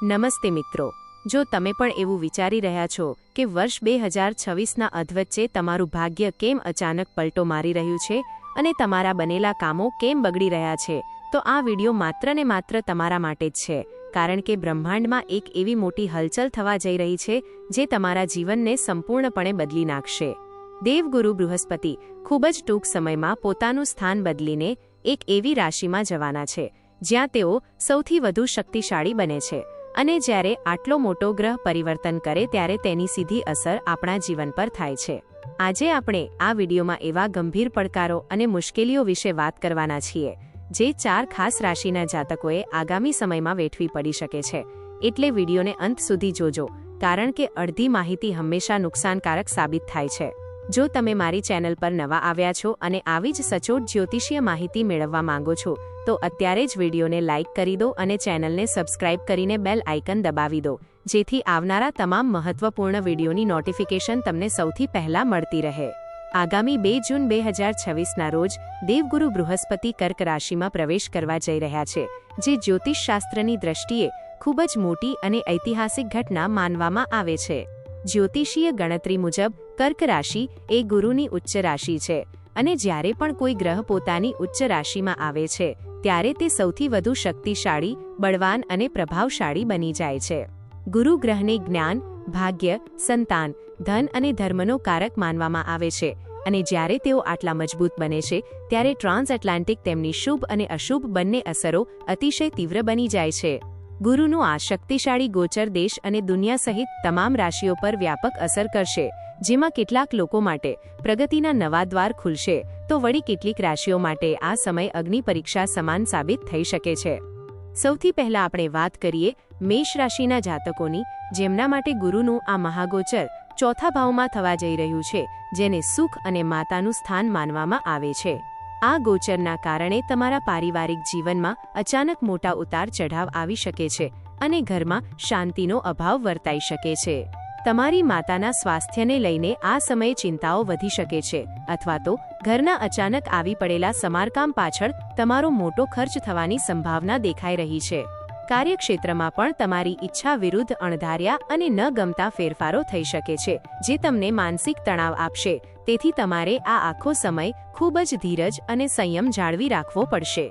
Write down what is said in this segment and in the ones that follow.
નમસ્તે મિત્રો, જો તમે પણ એવું વિચારી રહ્યા છો કે વર્ષ 2026ના અધવચ્ચે તમારું ભાગ્ય કેમ અચાનક પલટો મારી રહ્યું છે અને તમારા બનેલા કામો કેમ બગડી રહ્યા છે, તો આ વિડિયો માત્ર ને માત્ર તમારા માટે જ છે, કારણ કે બ્રહ્માંડમાં એક એવી મોટી હલચલ થવા જઈ રહી છે જે તમારા જીવનને સંપૂર્ણપણે બદલી નાખશે. દેવગુરુ બૃહસ્પતિ ખૂબ જ ટૂંક સમયમાં પોતાનું સ્થાન બદલીને એક એવી રાશિમાં જવાના છે જ્યાં તેઓ સૌથી વધુ શક્તિશાળી બને છે. અને જ્યારે આટલો મોટો ગ્રહ પરિવર્તન કરે ત્યારે તેની સીધી અસર આપણા જીવન પર થાય છે. આજે આપણે આ વિડીયોમાં એવા ગંભીર પડકારો અને મુશ્કેલીઓ વિશે વાત કરવાના છીએ જે 4 ખાસ રાશિના જાતકોએ આગામી સમયમાં વેઠવી પડી શકે છે. એટલે વિડીયોને અંત સુધી જોજો, કારણ કે અડધી માહિતી હંમેશા નુકસાનકારક સાબિત થાય છે. જો તમે મારી ચેનલ પર નવા આવ્યા છો અને આવી જ સચોટ જ્યોતિષીય માહિતી મેળવવા માંગો છો તો અત્યારે જ વિડીયોને લાઇક કરી દો અને ચેનલને સબસ્ક્રાઇબ કરીને બેલ આઇકન દબાવી દો, જેથી આવનારા તમામ મહત્વપૂર્ણ વિડીયોની નોટિફિકેશન તમને સૌથી પહેલા મળતી રહે. આગામી 2 જૂન 2026ના રોજ દેવગુરુ બૃહસ્પતિ કર્ક રાશિમાં પ્રવેશ કરવા જઈ રહ્યા છે, જે જ્યોતિષશાસ્ત્રની દ્રષ્ટિએ ખૂબ જ મોટી અને ઐતિહાસિક ઘટના માનવામાં આવે છે. જ્યોતિષીય ગણતરી મુજબ કર્ક રાશિ એ ગુરુની ઉચ્ચ રાશિ છે અને જ્યારે પણ કોઈ ગ્રહ પોતાની ઉચ્ચ રાશિમાં આવે છે ત્યારે તે સૌથી વધુ શક્તિશાળી, બળવાન અને પ્રભાવશાળી બની જાય છે. ગુરુ ગ્રહને જ્ઞાન, ભાગ્ય, સંતાન, ધન અને ધર્મનો કારક માનવામાં આવે છે અને જ્યારે તેઓ આટલા મજબૂત બને છે ત્યારે ટ્રાન્સએટલાન્ટિક તેમની શુભ અને અશુભ બંને અસરો અતિશય તીવ્ર બની જાય છે. ગુરુનું આ શક્તિશાળી ગોચર દેશ અને દુનિયા સહિત તમામ રાશિઓ પર વ્યાપક અસર કરશે, જેમાં કેટલાક લોકો માટે પ્રગતિના નવા દ્વાર ખુલશે તો વળી કેટલીક રાશિઓ માટે આ સમય અગ્નિ પરીક્ષા સમાન સાબિત થઈ શકે છે. સૌથી પહેલા આપણે વાત કરીએ મેષ રાશિના જાતકોની, જેમના માટે ગુરુનું આ મહાગોચર ચોથા ભાવમાં થવા જઈ રહ્યું છે, જેને સુખ અને માતાનું સ્થાન માનવામાં આવે છે. આ ગોચરના કારણે તમારા પારિવારિક જીવનમાં અચાનક મોટા ઉતાર ચઢાવ આવી શકે છે અને ઘરમાં શાંતિનો અભાવ વર્તાઈ શકે છે. તમારી માતાના સ્વાસ્થ્યને લઈને આ સમયે ચિંતાઓ વધી શકે છે અથવા તો ઘરના અચાનક આવી પડેલા સમારકામ પાછળ તમારો મોટો ખર્ચ થવાની સંભાવના દેખાઈ રહી છે. કાર્યક્ષેત્રમાં પણ તમારી ઈચ્છા વિરુદ્ધ અણધાર્યા અને ન ગમતા ફેરફારો થઈ શકે છે, જે તમને માનસિક તણાવ આપશે. તેથી તમારે આ આખો સમય ખૂબ જ ધીરજ અને સંયમ જાળવી રાખવો પડશે.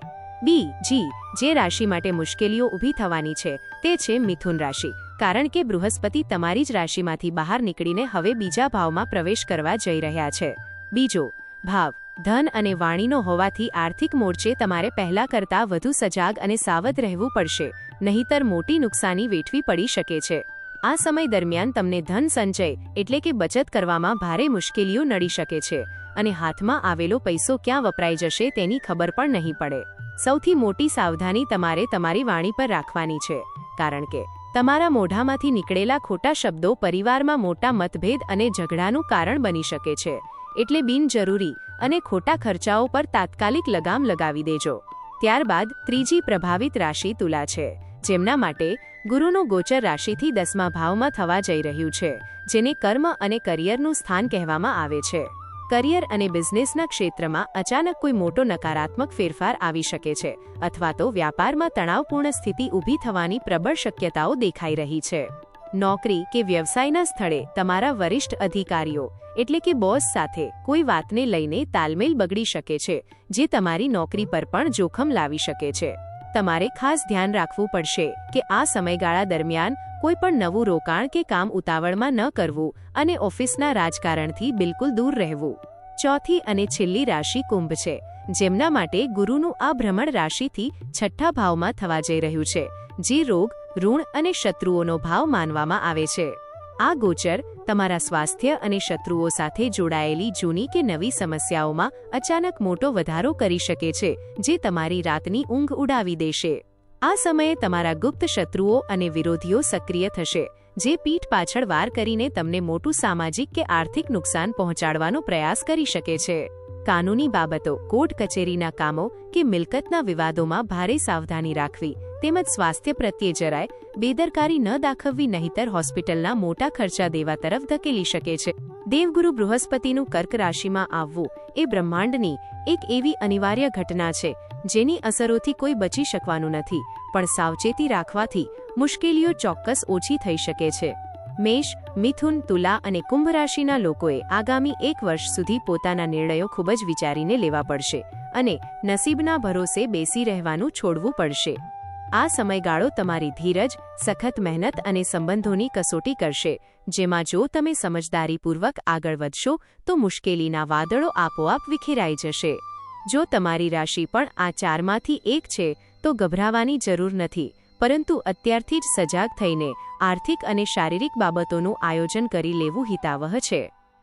જે રાશિ માટે મુશ્કેલીઓ ઊભી થવાની છે તે છે મિથુન રાશિ, કારણ કે બૃહસ્પતિ તમારી જ રાશિમાંથી બહાર નીકળીને હવે બીજા ભાવમાં પ્રવેશ કરવા જઈ રહ્યા છે. બીજો ભાવ ધન અને વાણીનો હોવાથી આર્થિક મોરચે તમારે પહેલા કરતાં વધુ સજાગ અને સાવધ રહેવું પડશે, નહીંતર મોટી નુકસાની વેઠવી પડી શકે છે. આ સમય દરમિયાન તમને ધન સંચય એટલે કે બચત કરવામાં ભારે મુશ્કેલીઓ નડી શકે છે અને હાથમાં આવેલો પૈસો ક્યાં વપરાઈ જશે તેની ખબર પણ નહીં પડે. સૌથી મોટી સાવધાની તમારે તમારી વાણી પર રાખવાની છે, કારણ કે તમારા મોઢામાંથી નીકળેલા ખોટા શબ્દો પરિવારમાં મોટા મતભેદ અને ઝઘડાનું કારણ બની શકે છે. એટલે બિનજરૂરી અને ખોટા ખર્ચાઓ પર તાત્કાલિક લગામ લગાવી દેજો. ત્યારબાદ ત્રીજી પ્રભાવિત રાશિ તુલા છે, જેમના માટે ગુરુનું ગોચર રાશિથી 10મા ભાવમાં થવા જઈ રહ્યું છે, જેને કર્મ અને કરિયરનું સ્થાન કહેવામાં આવે છે. કરિયર અને બિઝનેસના ક્ષેત્રમાં અચાનક કોઈ મોટો નકારાત્મક ફેરફાર આવી શકે છે અથવા તો વ્યાપારમાં તણાવપૂર્ણ સ્થિતિ ઊભી થવાની પ્રબળ શક્યતાઓ દેખાઈ રહી છે. નોકરી કે વ્યવસાયના સ્થળે તમારા વરિષ્ઠ અધિકારીઓ એટલે કે બોસ સાથે કોઈ વાતને લઈને તાલમેલ બગડી શકે છે, જે તમારી નોકરી પર પણ જોખમ લાવી શકે છે. તમારે ખાસ ધ્યાન રાખવું પડશે કે આ સમયગાળા દરમિયાન કોઈ પણ નવું રોકાણ કે કામ ઉતાવળમાં ન કરવું અને ઓફિસના રાજકારણથી બિલકુલ દૂર રહેવું. ચોથી અને છેલ્લી રાશિ કુંભ છે, જેમના માટે ગુરુનું આ ભ્રમણ રાશિથી 6ઠ્ઠા ભાવમાં થવા જઈ રહ્યું છે, જે રોગ, ઋણ અને શત્રુઓનો ભાવ માનવામાં આવે છે. આ ગોચર તમારા સ્વાસ્થ્ય અને શત્રુઓ સાથે જોડાયેલી જૂની કે નવી સમસ્યાઓમાં અચાનક મોટો વધારો કરી શકે છે, જે તમારી રાતની ઊંઘ ઉડાવી દેશે. આ સમયે તમારા ગુપ્ત શત્રુઓ અને વિરોધીઓ સક્રિય થશે, જે પીઠ પાછળ વાર કરીને તમને મોટું સામાજિક કે આર્થિક નુકસાન પહોંચાડવાનો પ્રયાસ કરી શકે છે. કાનૂની બાબતો, કોર્ટ કચેરીના કામો કે મિલકતના વિવાદોમાં ભારે સાવધાની રાખવી તેમજ સ્વાસ્થ્ય પ્રત્યે જરાય બેદરકારી ન દાખવવી, નહીંતર હોસ્પિટલના મોટા ખર્ચા દેવા તરફ ધકેલી શકે છે. દેવગુરુ બૃહસ્પતિનું કર્ક રાશિમાં આવવું એ બ્રહ્માંડની એક એવી અનિવાર્ય ઘટના છે જેની અસરોથી કોઈ બચી શકવાનું નથી, પણ સાવચેતી રાખવાથી મુશ્કેલીઓ ચોક્કસ ઓછી થઈ શકે છે. મેષ, મિથુન, તુલા અને કુંભ રાશિના લોકોએ આગામી 1 વર્ષ સુધી પોતાના નિર્ણયો ખૂબ જ વિચારીને લેવા પડશે અને નસીબના ભરોસે બેસી રહેવાનું છોડવું પડશે. આ સમયગાળો તમારી ધીરજ, સખત મહેનત અને સંબંધોની કસોટી કરશે, જેમાં જો તમે સમજદારીપૂર્વક આગળ વધશો તો મુશ્કેલીના વાદળો આપોઆપ વિખેરાઈ જશે. જો તમારી રાશિ પણ આ 4માંથી એક છે તો ગભરાવાની જરૂર નથી, પરંતુ અત્યારથી જ સજાગ થઈને આર્થિક અને શારીરિક બાબતોનું આયોજન કરી લેવું હિતાવહ છે.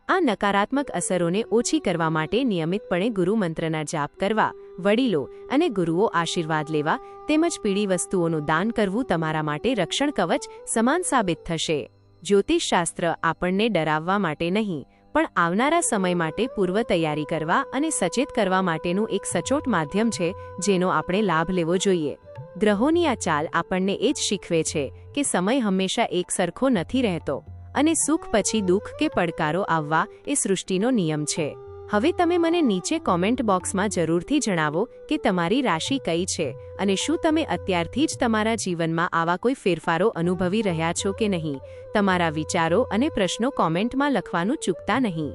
આ નકારાત્મક અસરોને ઓછી કરવા માટે નિયમિતપણે ગુરુ મંત્રના જાપ કરવા, વડીલો અને ગુરુઓ આશીર્વાદ લેવા તેમજ પીળી વસ્તુઓનું દાન કરવું તમારા માટે રક્ષણ કવચ સમાન સાબિત થશે. જ્યોતિષશાસ્ત્ર આપણને ડરાવવા માટે નહીં, પણ આવનારા સમય માટે પૂર્વ તૈયારી કરવા અને સચેત કરવા માટેનું એક સચોટ માધ્યમ છે, જેનો આપણે લાભ લેવો જોઈએ. ગ્રહોની આ ચાલ આપણને એ જ શીખવે છે કે સમય હંમેશા એક સરખો નથી રહેતો અને સુખ પછી દુઃખ કે પડકારો આવવા એ સૃષ્ટિનો નિયમ છે. હવે તમે મને નીચે કોમેન્ટ બોક્સમાં જરૂરથી જણાવો કે તમારી રાશિ કઈ છે અને શું તમે અત્યારથી જ તમારા જીવનમાં આવા કોઈ ફેરફારો અનુભવી રહ્યા છો કે નહીં. તમારા વિચારો અને પ્રશ્નો કોમેન્ટમાં લખવાનું ચૂકતા નહીં.